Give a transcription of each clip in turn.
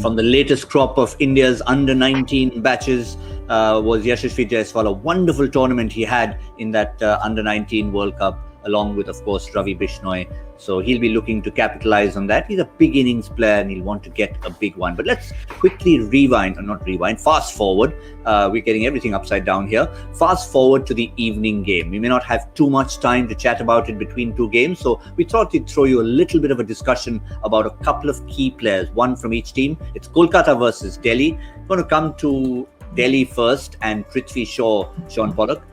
from the latest crop of India's under-19 batches was Yashasvi Jaiswal. A wonderful tournament he had in that under-19 World Cup, along with, of course, Ravi Bishnoi. So he'll be looking to capitalize on that. He's a big innings player and he'll want to get a big one. But let's quickly fast forward. We're getting everything upside down here. Fast forward to the evening game. We may not have too much time to chat about it between two games. So we thought we'd throw you a little bit of a discussion about a couple of key players, one from each team. It's Kolkata versus Delhi. I'm going to come to Delhi first and Prithvi Shaw, Shaun Pollock.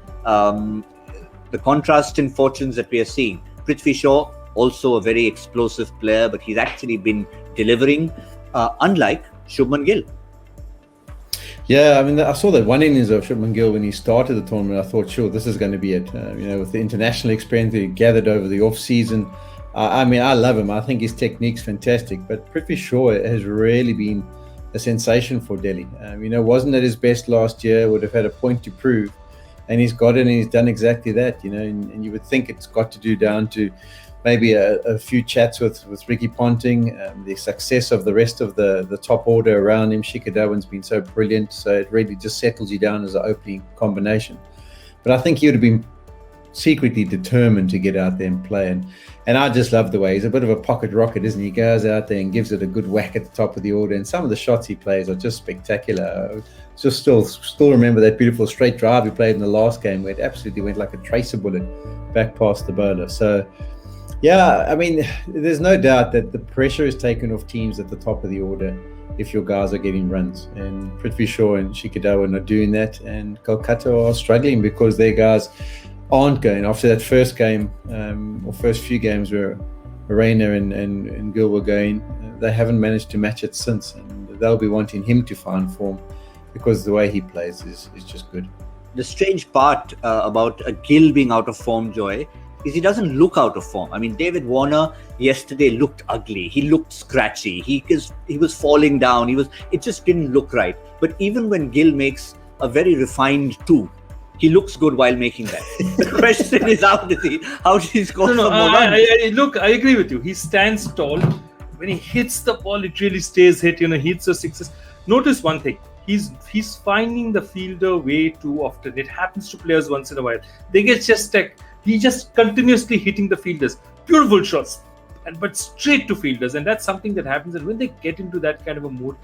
The contrast in fortunes that we are seeing. Prithvi Shaw, also a very explosive player, but he's actually been delivering, unlike Shubman Gill. Yeah, I mean, I saw that one innings of Shubman Gill when he started the tournament. I thought, sure, this is going to be it. With the international experience that he gathered over the off-season. I love him. I think his technique's fantastic. But Prithvi Shaw has really been a sensation for Delhi. Wasn't at his best last year, would have had a point to prove. And he's got it and he's done exactly that, and you would think it's got to do down to maybe a few chats with Ricky Ponting, the success of the rest of the top order around him. Shikhar Dhawan's been so brilliant, so it really just settles you down as an opening combination. But I think he would have been secretly determined to get out there and play. And I just love the way he's a bit of a pocket rocket, isn't he? He goes out there and gives it a good whack at the top of the order. And some of the shots he plays are just spectacular. Just still remember that beautiful straight drive he played in the last game where it absolutely went like a tracer bullet back past the bowler. So, yeah, there's no doubt that the pressure is taken off teams at the top of the order if your guys are getting runs. And Prithvi Shaw and Shikhar Dhawan are doing that. And Kolkata are struggling because their guys aren't going. After that first game, or first few games where Raina and Gill were going, they haven't managed to match it since. And they'll be wanting him to find form because the way he plays is just good. The strange part about Gill being out of form, Joy, is he doesn't look out of form. David Warner yesterday looked ugly. He looked scratchy. He was falling down. It just didn't look right. But even when Gill makes a very refined two, he looks good while making that. The question is, how does he score some more runs? Look, I agree with you. He stands tall. When he hits the ball, it really stays hit. He hits the sixes. Notice one thing. He's finding the fielder way too often. It happens to players once in a while. They get just stuck. He's just continuously hitting the fielders. Beautiful shots, but straight to fielders. And that's something that happens. And when they get into that kind of a mood,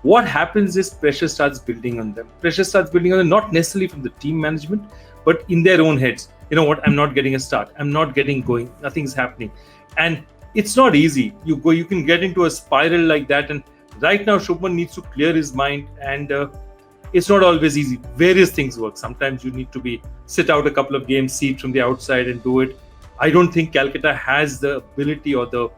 what happens is pressure starts building on them. Not necessarily from the team management, but in their own heads. You know what? I'm not getting a start. I'm not getting going. Nothing's happening. And it's not easy. You can get into a spiral like that. And right now, Shubman needs to clear his mind. And it's not always easy. Various things work. Sometimes you need to sit out a couple of games, see it from the outside and do it. I don't think Calcutta has the ability or the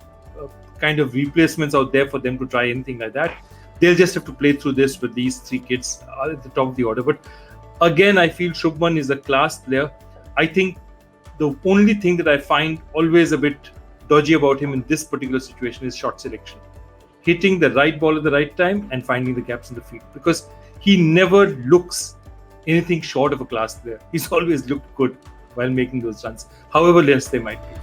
kind of replacements out there for them to try anything like that. They'll just have to play through this with these three kids at the top of the order. But again, I feel Shubman is a class player. I think the only thing that I find always a bit dodgy about him in this particular situation is shot selection. Hitting the right ball at the right time and finding the gaps in the field. Because he never looks anything short of a class player. He's always looked good while making those runs, however less they might be.